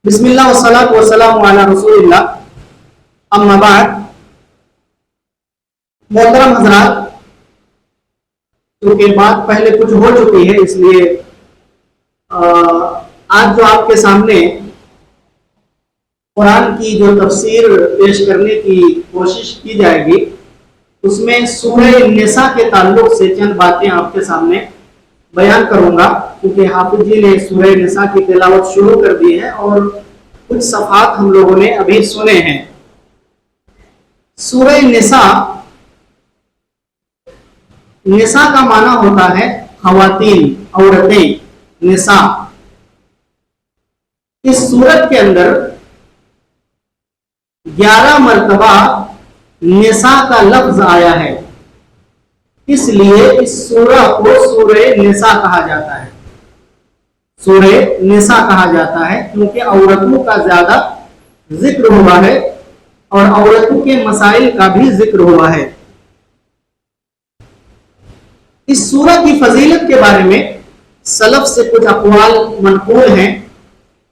بسم اللہ والصلاۃ والسلام علی رسول اللہ، اما بعد۔ محترم حضرات، کیونکہ بات پہلے کچھ ہو چکی ہے، اس لیے آج جو آپ کے سامنے قرآن کی جو تفسیر پیش کرنے کی کوشش کی جائے گی، اس میں سورہ نساء کے تعلق سے چند باتیں آپ کے سامنے بیان کروں گا، کیونکہ حافظ جی نے سورہ نساء کی تلاوت شروع کر دی ہے اور کچھ صفحات ہم لوگوں نے ابھی سنے ہیں۔ سورہ نساء، نساء کا معنی ہوتا ہے خواتین، عورتیں، نساء۔ اس سورت کے اندر 11 مرتبہ نساء کا لفظ آیا ہے، اس لیے اس سورہ کو سورہ نساء کہا جاتا ہے۔ سورہ نساء کہا جاتا ہے کیونکہ عورتوں کا زیادہ ذکر ہوا ہے اور عورتوں کے مسائل کا بھی ذکر ہوا ہے۔ اس سورہ کی فضیلت کے بارے میں سلف سے کچھ اقوال منقول ہیں،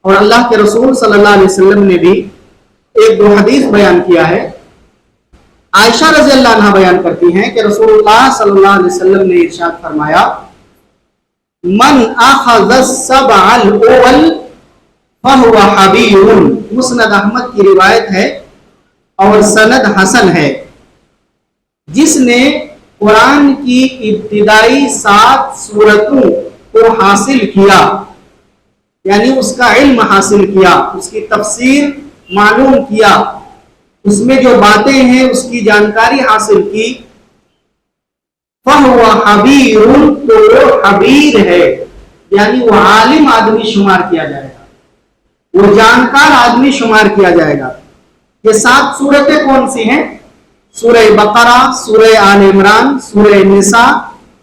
اور اللہ کے رسول صلی اللہ علیہ وسلم نے بھی ایک دو حدیث بیان کیا ہے۔ عائشہ رضی اللہ عنہ بیان کرتی ہیں کہ رسول اللہ صلی اللہ علیہ وسلم نے ارشاد فرمایا، من اخذ السبع الاول فهو حبیر۔ مسند احمد کی روایت ہے اور سند حسن ہے۔ جس نے قرآن کی ابتدائی 7 سورتوں کو حاصل کیا، یعنی اس کا علم حاصل کیا، اس کی تفسیر معلوم کیا، اس میں جو باتیں ہیں اس کی جانکاری حاصل کی، فَهُوَ حَبِيرٌ، تو وہ حبیر ہے، یعنی وہ عالم آدمی شمار کیا جائے گا، وہ جانکار آدمی شمار کیا جائے گا۔ یہ 7 سورتیں کون سی ہیں؟ سورہ بقرہ، سورہ آل عمران، سورہ نساء،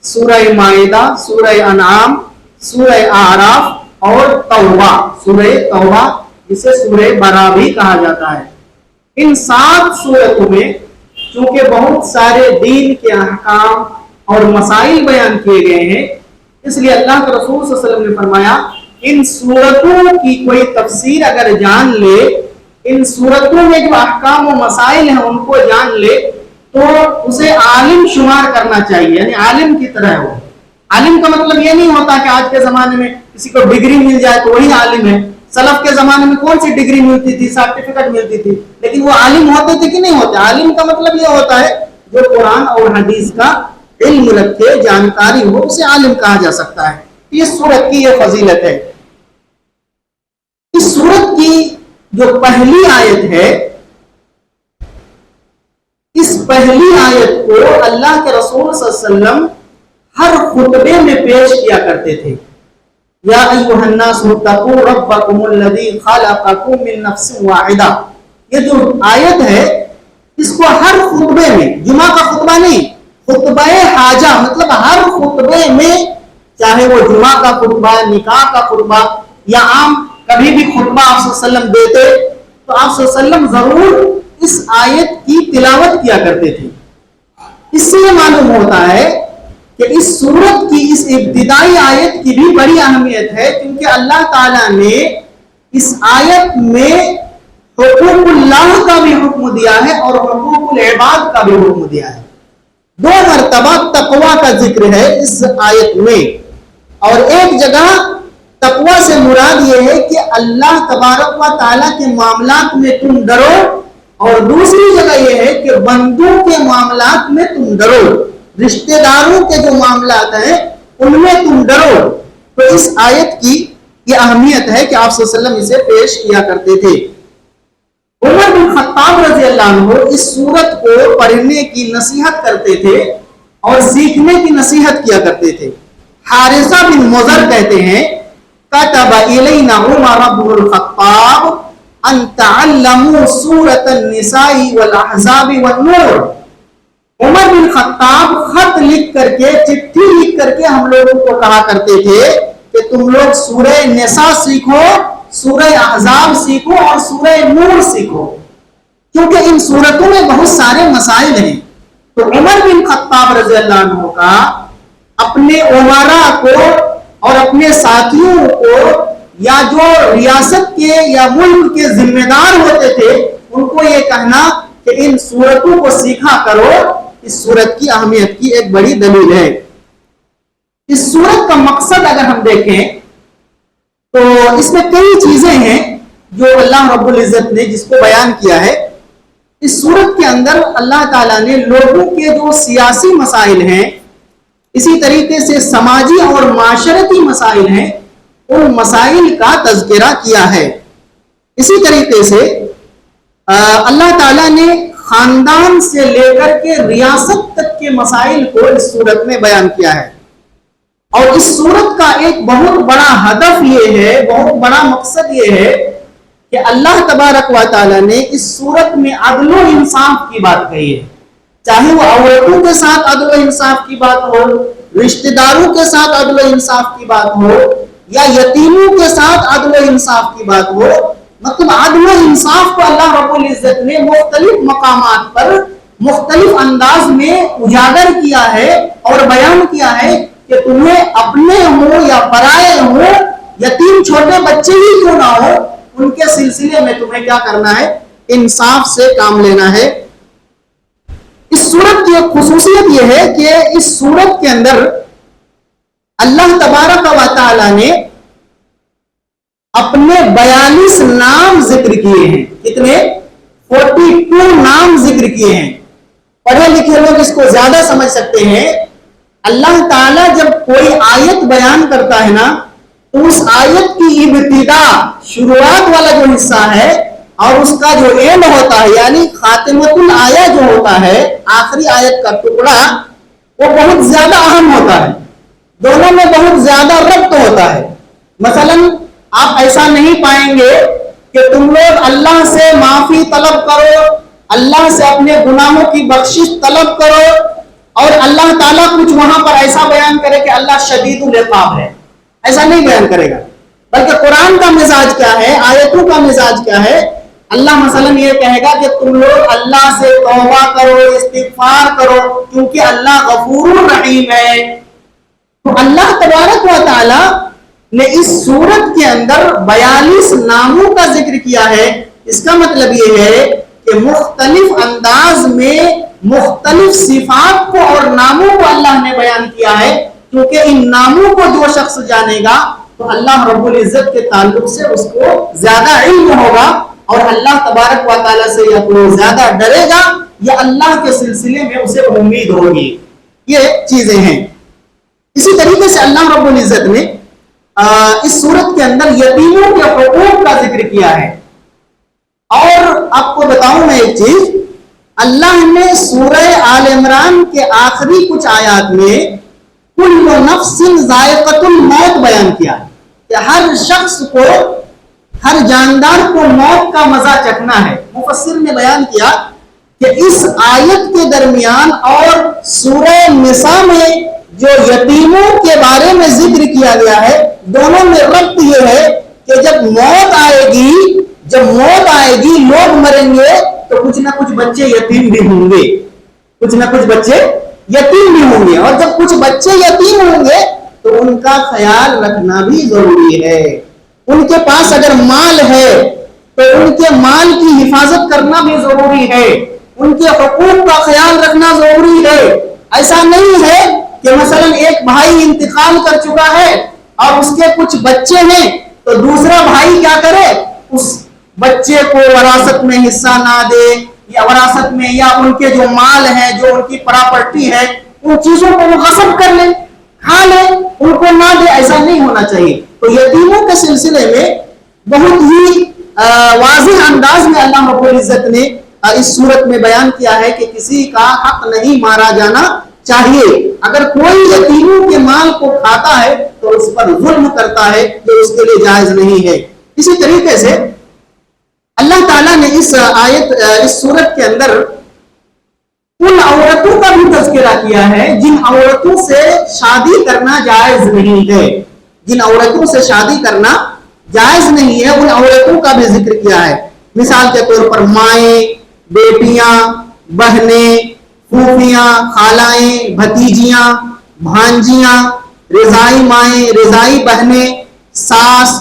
سورہ مائدہ، سورہ انعام، سورہ اعراف اور توبہ، سورہ توبہ جسے سورہ برا بھی کہا جاتا ہے۔ ان 7 سورتوں میں چونکہ بہت سارے دین کے احکام اور مسائل بیان کیے گئے ہیں، اس لیے اللہ کے رسول صلی اللہ علیہ وسلم نے فرمایا ان سورتوں کی کوئی تفسیر اگر جان لے، ان سورتوں میں جو احکام و مسائل ہیں ان کو جان لے، تو اسے عالم شمار کرنا چاہیے، یعنی عالم کی طرح ہو۔ عالم کا مطلب یہ نہیں ہوتا کہ آج کے زمانے میں کسی کو ڈگری مل جائے تو وہی عالم ہے۔ سلف کے زمانے میں کون سی ڈگری ملتی تھی؟ سرٹیفکیٹ ملتی تھی، لیکن وہ عالم ہوتے تھے کہ نہیں ہوتے؟ عالم کا مطلب یہ ہوتا ہے جو قرآن اور حدیث کا علم رکھے، جانکاری ہو، اسے عالم کہا جا سکتا ہے۔ اس سورت کی یہ فضیلت ہے۔ اس سورت کی جو پہلی آیت ہے، اس پہلی آیت کو اللہ کے رسول صلی اللہ علیہ وسلم ہر خطبے میں پیش کیا کرتے تھے۔ یا ایھا الناس اتقوا ربکم الذی خلقکم من نفس واحدہ، یہ جو آیت ہے اس کو ہر خطبے میں، جمعہ کا خطبہ نہیں، خطبہ حاجہ مطلب ہر خطبے میں، چاہے وہ جمعہ کا خطبہ، نکاح کا خطبہ یا عام کبھی بھی خطبہ آپ صلی اللہ علیہ وسلم دیتے تو آپ صلی اللہ علیہ وسلم ضرور اس آیت کی تلاوت کیا کرتے تھے۔ اس سے یہ معلوم ہوتا ہے کہ اس سورت کی اس ابتدائی آیت کی بھی بڑی اہمیت ہے، کیونکہ اللہ تعالیٰ نے اس آیت میں حقوق اللہ کا بھی حکم دیا ہے اور حقوق العباد کا بھی حکم دیا ہے۔ 2 مرتبہ تقوی کا ذکر ہے اس آیت میں، اور ایک جگہ تقوی سے مراد یہ ہے کہ اللہ تبارک و تعالیٰ کے معاملات میں تم ڈرو، اور دوسری جگہ یہ ہے کہ بندوں کے معاملات میں تم ڈرو، رشتہ داروں کے جو معاملات ہیں ان میں تم ڈرو۔ تو اس آیت کی یہ اہمیت ہے کہ آپ صلی اللہ علیہ وسلم اسے پیش کیا کرتے تھے۔ عمر بن خطاب رضی اللہ عنہ اس سورت کو پڑھنے کی نصیحت کرتے تھے اور سیکھنے کی نصیحت کیا کرتے تھے۔ حارثہ بن مضر کہتے ہیں، کتب الینا عمر بن الخطاب ان تعلموا سورۃ النساء والاحزاب والنور۔ عمر بن خطاب خط لکھ کر کے، چٹھی لکھ کر کے ہم لوگوں کو کہا کرتے تھے کہ تم لوگ سورہ نساء سیکھو، سورہ احزاب سیکھو اور سورہ نور سیکھو، کیونکہ ان سورتوں میں بہت سارے مسائل ہیں۔ تو عمر بن خطاب رضی اللہ عنہ کا اپنے عمراء کو اور اپنے ساتھیوں کو یا جو ریاست کے یا ملک کے ذمہ دار ہوتے تھے ان کو یہ کہنا کہ ان سورتوں کو سیکھا کرو، اس سورت کی اہمیت کی ایک بڑی دلیل ہے۔ اس سورت کا مقصد اگر ہم دیکھیں تو اس میں کئی چیزیں ہیں جو اللہ رب العزت نے جس کو بیان کیا ہے۔ اس سورت کے اندر اللہ تعالیٰ نے لوگوں کے جو سیاسی مسائل ہیں، اسی طریقے سے سماجی اور معاشرتی مسائل ہیں، ان مسائل کا تذکرہ کیا ہے۔ اسی طریقے سے اللہ تعالیٰ نے خاندان سے لے کر کے ریاست تک کے مسائل کو اس سورت میں بیان کیا ہے، اور اس سورت کا ایک بہت بڑا ہدف یہ ہے، بہت بڑا مقصد یہ ہے کہ اللہ تبارک و تعالیٰ نے اس سورت میں عدل و انصاف کی بات کہی ہے، چاہے وہ عورتوں کے ساتھ عدل و انصاف کی بات ہو، رشتہ داروں کے ساتھ عدل و انصاف کی بات ہو، یا یتیموں کے ساتھ عدل و انصاف کی بات ہو۔ مطلب عدل و انصاف کو اللہ رب العزت نے مختلف مقامات پر مختلف انداز میں اجاگر کیا ہے اور بیان کیا ہے کہ تمہیں اپنے ہو یا پرائے ہو، یتیم چھوٹے بچے ہی کیوں نہ ہو، ان کے سلسلے میں تمہیں کیا کرنا ہے؟ انصاف سے کام لینا ہے۔ اس سورت کی ایک خصوصیت یہ ہے کہ اس سورت کے اندر اللہ تبارک و تعالی نے اپنے 42 نام ذکر کیے ہیں۔ کتنے؟ 42 نام ذکر کیے ہیں۔ پڑھے لکھے لوگ اس کو زیادہ سمجھ سکتے ہیں۔ اللہ تعالیٰ جب کوئی آیت بیان کرتا ہے نا تو اس آیت کی ابتدا، شروعات والا جو حصہ ہے اور اس کا جو اینڈ ہوتا ہے یعنی خاتمۃ الآیہ جو ہوتا ہے، آخری آیت کا ٹکڑا، وہ بہت زیادہ اہم ہوتا ہے، دونوں میں بہت زیادہ ربط ہوتا ہے۔ مثلا آپ ایسا نہیں پائیں گے کہ تم لوگ اللہ سے معافی طلب کرو، اللہ سے اپنے گناہوں کی بخشش طلب کرو اور اللہ تعالیٰ کچھ وہاں پر ایسا بیان کرے کہ اللہ شدید العقاب ہے، ایسا نہیں بیان کرے گا۔ بلکہ قرآن کا مزاج کیا ہے، آیتوں کا مزاج کیا ہے؟ اللہ مثلا یہ کہے گا کہ تم لوگ اللہ سے توبہ کرو، استغفار کرو، کیونکہ اللہ غفور رحیم ہے۔ تو اللہ تبارک و تعالی نے اس سورت کے اندر 42 ناموں کا ذکر کیا ہے۔ اس کا مطلب یہ ہے کہ مختلف انداز میں مختلف صفات کو اور ناموں کو اللہ نے بیان کیا ہے، کیونکہ ان ناموں کو جو شخص جانے گا تو اللہ رب العزت کے تعلق سے اس کو زیادہ علم ہوگا اور اللہ تبارک و تعالیٰ سے یا تو زیادہ ڈرے گا یا اللہ کے سلسلے میں اسے امید ہوگی۔ یہ چیزیں ہیں۔ اسی طریقے سے اللہ رب العزت نے اس سورت کے اندر یتیموں کے حقوق کا ذکر کیا ہے۔ اور آپ کو بتاؤں میں ایک چیز، اللہ نے سورہ آل عمران کے آخری کچھ آیات میں کل نفس ذائقۃ الموت بیان کیا کہ ہر شخص کو، ہر جاندار کو موت کا مزہ چکھنا ہے۔ مفسر نے بیان کیا کہ اس آیت کے درمیان اور سورہ نساء میں جو یتیموں کے بارے میں ذکر کیا گیا ہے، دونوں میں ربط یہ ہے کہ جب موت آئے گی لوگ مریں گے تو کچھ نہ کچھ بچے یتیم بھی ہوں گے، کچھ نہ کچھ بچے یتیم بھی ہوں گے، اور جب کچھ بچے یتیم ہوں گے تو ان کا خیال رکھنا بھی ضروری ہے۔ ان کے پاس اگر مال ہے تو ان کے مال کی حفاظت کرنا بھی ضروری ہے، ان کے حقوق کا خیال رکھنا ضروری ہے۔ ایسا نہیں ہے کہ مثلا ایک بھائی انتقال کر چکا ہے اور اس کے کچھ بچے ہیں تو دوسرا بھائی کیا کرے، اس بچے کو وراثت میں حصہ نہ دے، یا وراثت میں یا ان کے جو مال ہے، جو ان کی پراپرٹی ہے، ان چیزوں کو وہ غصب کر لے، کھا لے، ان کو نہ دے۔ ایسا نہیں ہونا چاہیے۔ تو یتیموں کے سلسلے میں بہت ہی واضح انداز میں اللہ رب العزت نے اس صورت میں بیان کیا ہے کہ کسی کا حق نہیں مارا جانا چاہیے۔ اگر کوئی یتیموں کے مال کو کھاتا ہے تو اس پر ظلم کرتا ہے، جو اس کے لیے جائز نہیں ہے۔ اسی طریقے سے اللہ تعالیٰ نے اس سورت کے اندر ان عورتوں کا بھی تذکرہ کیا ہے جن عورتوں سے شادی کرنا جائز نہیں ہے، جن عورتوں سے شادی کرنا جائز نہیں ہے، ان عورتوں کا بھی ذکر کیا ہے۔ مثال کے طور پر مائیں، بیٹیاں، بہنیں، پھوپھیاں، خالائیں، بھتیجیاں، بھانجیاں، رضائی مائیں، رضائی بہنیں، ساس،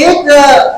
1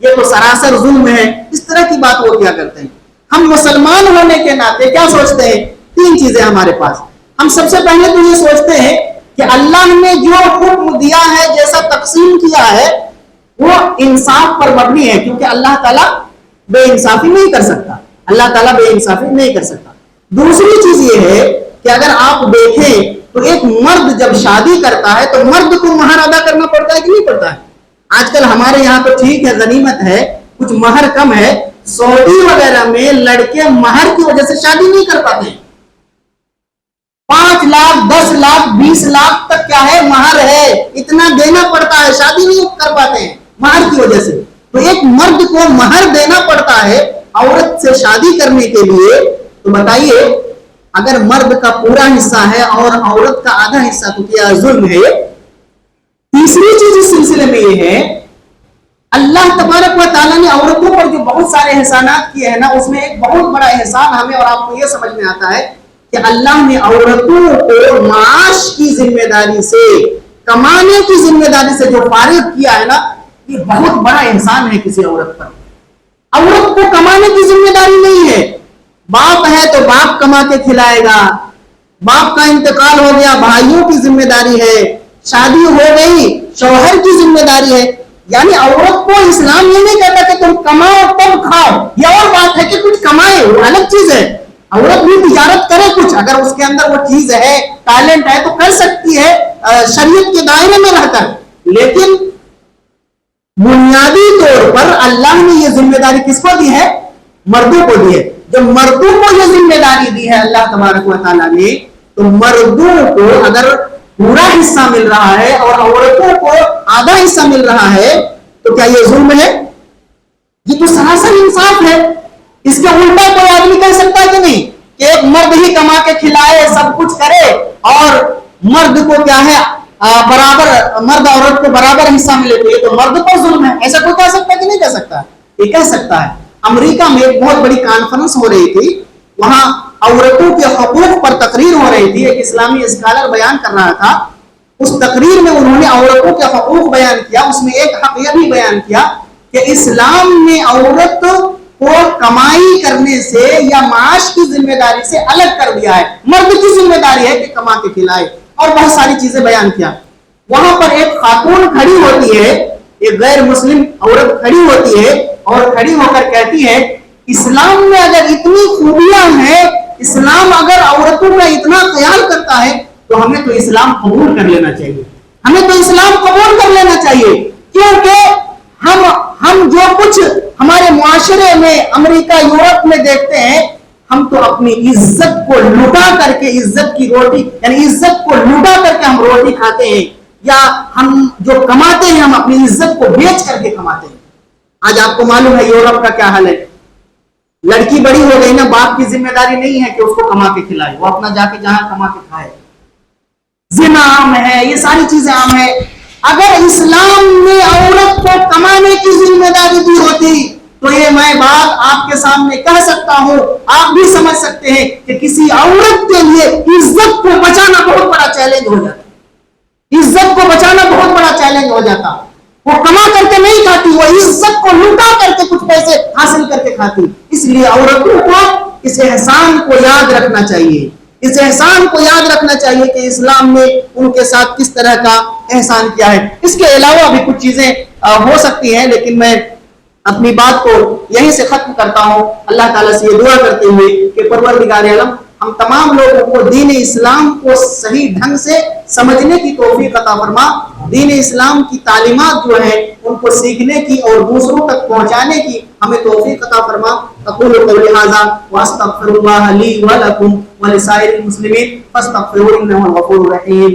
یہ تو سراسر ظلم ہے، اس طرح کی بات وہ کیا کرتے ہیں۔ ہم مسلمان ہونے کے ناطے کیا سوچتے ہیں؟ تین چیزیں ہمارے پاس۔ ہم سب سے پہلے تو یہ سوچتے ہیں کہ اللہ نے جو حکم دیا ہے، جیسا تقسیم کیا ہے، وہ انصاف پر مبنی ہے، کیونکہ اللہ تعالیٰ بے انصافی نہیں کر سکتا، اللہ تعالیٰ بے انصافی نہیں کر سکتا۔ دوسری چیز یہ ہے کہ اگر آپ دیکھیں تو ایک مرد جب شادی کرتا ہے تو مرد کو مہر ادا کرنا پڑتا ہے کہ نہیں پڑتا ہے؟ آج کل ہمارے یہاں تو ٹھیک ہے، غنیمت ہے، کچھ مہر کم ہے، سعودی وغیرہ میں لڑکے مہر کی وجہ سے شادی نہیں کر پاتے ہیں۔ 5 لاکھ 10 لاکھ 20 لاکھ تک کیا ہے مہر ہے، اتنا دینا پڑتا ہے، شادی نہیں کر پاتے ہیں مہر کی وجہ سے۔ تو ایک مرد کو مہر دینا پڑتا ہے عورت سے شادی کرنے کے لیے، تو بتائیے اگر مرد کا پورا حصہ ہے اور عورت کا آدھا حصہ، تو کیا ظلم ہے؟ تیسری چیز اس سلسلے میں یہ ہے، اللہ تبارک و تعالیٰ نے عورتوں پر جو بہت سارے احسانات کیے ہیں نا، اس میں ایک بہت بڑا احسان ہمیں اور آپ کو یہ سمجھ میں آتا ہے کہ اللہ نے عورتوں کو معاش کی ذمہ داری سے، کمانے کی ذمہ داری سے جو فارغ کیا ہے نا، یہ بہت بڑا احسان ہے کسی عورت پر۔ عورت کو کمانے کی ذمہ داری نہیں ہے، باپ ہے تو باپ کما کے کھلائے گا، باپ کا انتقال ہو گیا بھائیوں کی ذمہ داری ہے، شادی ہو گئی شوہر کی ذمہ داری ہے۔ یعنی عورت کو اسلام یہ نہیں کہتا کہ تم کماؤ تب کھاؤ، یہ اور بات ہے کہ کچھ کمائے، وہ الگ چیز ہے۔ عورت بھی تجارت کرے کچھ، اگر اس کے اندر وہ چیز ہے، ٹیلنٹ ہے تو کر سکتی ہے شریعت کے دائرے میں رہ کر، لیکن بنیادی طور پر اللہ نے یہ ذمہ داری کس کو دی ہے؟ مردوں کو دی ہے۔ جب مردوں کو یہ ذمہ داری دی ہے اللہ تبارک و تعالیٰ نے، تو مردوں کو اگر پورا حصہ مل رہا ہے اور عورتوں کو آدھا حصہ مل رہا ہے تو کیا یہ ظلم ہے؟ یہ تو سراسر انصاف ہے۔ اس کے الٹا کوئی آدمی کہہ سکتا ہے کہ نہیں کہ ایک مرد ہی کما کے کھلائے، سب کچھ کرے، اور مرد کو کیا ہے برابر، مرد عورت کو برابر حصہ ملے، تو یہ تو مرد پر ظلم ہے؟ ایسا کوئی کہہ سکتا ہے کہ نہیں کہہ سکتا؟ یہ کہہ سکتا ہے۔ امریکہ میں ایک بہت بڑی کانفرنس ہو رہی تھی، وہاں عورتوں کے حقوق پر تقریر ہو رہی تھی، ایک اسلامی اسکالر بیان کر رہا تھا۔ اس تقریر میں انہوں نے عورتوں کے حقوق بیان کیا، اس میں ایک حق یہ بھی بیان کیا کہ اسلام نے عورت کو کمائی کرنے سے یا معاش کی ذمہ داری سے الگ کر دیا ہے، مرد کی ذمہ داری ہے کہ کما کے کھلائے، اور بہت ساری چیزیں بیان کیا۔ وہاں پر ایک خاتون کھڑی ہوتی ہے، ایک غیر مسلم عورت کھڑی ہوتی ہے اور کھڑی ہو کر کہتی ہے اسلام میں اگر اتنی خوبیاں ہیں، اسلام اگر عورتوں کا اتنا خیال کرتا ہے تو ہمیں تو اسلام قبول کر لینا چاہیے، ہمیں تو اسلام قبول کر لینا چاہیے، کیونکہ ہم جو کچھ ہمارے معاشرے میں امریکہ یورپ میں دیکھتے ہیں، ہم تو اپنی عزت کو لٹا کر کے، عزت کی روٹی یعنی عزت کو لٹا کر کے ہم روٹی کھاتے ہیں، یا ہم جو کماتے ہیں ہم اپنی عزت کو بیچ کر کے کماتے ہیں۔ آج آپ کو معلوم ہے یورپ کا کیا حال ہے، لڑکی بڑی ہو گئی نا، باپ کی ذمہ داری نہیں ہے کہ اس کو کما کے کھلائے، وہ اپنا جا کے جہاں کما کے کھائے۔ زنا عام ہے، یہ ساری چیزیں عام ہے۔ اگر اسلام نے عورت کو کمانے کی ذمہ داری دی ہوتی تو یہ میں بات آپ کے سامنے کہہ سکتا ہوں، آپ بھی سمجھ سکتے ہیں کہ کسی عورت کے لیے عزت کو بچانا بہت بڑا چیلنج ہو جاتا، عزت کو بچانا بہت بڑا چیلنج ہو جاتا۔ وہ کما کر کے نہیں کھاتی، وہ عزت کو لوٹا کر کے کچھ پیسے حاصل کر کے کھاتی۔ اس لیے عورتوں کو اس احسان کو یاد رکھنا چاہیے، اس احسان کو یاد رکھنا چاہیے کہ اسلام نے ان کے ساتھ کس طرح کا احسان کیا ہے۔ اس کے علاوہ بھی کچھ چیزیں ہو سکتی ہیں، لیکن میں اپنی بات کو یہیں سے ختم کرتا ہوں، اللہ تعالیٰ سے یہ دعا کرتے ہوئے کہ پروردگار عالم ہم تمام لوگوں کو دین اسلام کو صحیح ڈھنگ سے سمجھنے کی توفیق عطا فرما، دین اسلام کی تعلیمات جو ہیں ان کو سیکھنے کی اور دوسروں تک پہنچانے کی ہمیں توفیق عطا فرما۔ اقول قولی ھذا واستغفر اللہ لی ولکم ولسائر المسلمین فاستغفروہ انہ هو الغفور الرحیم۔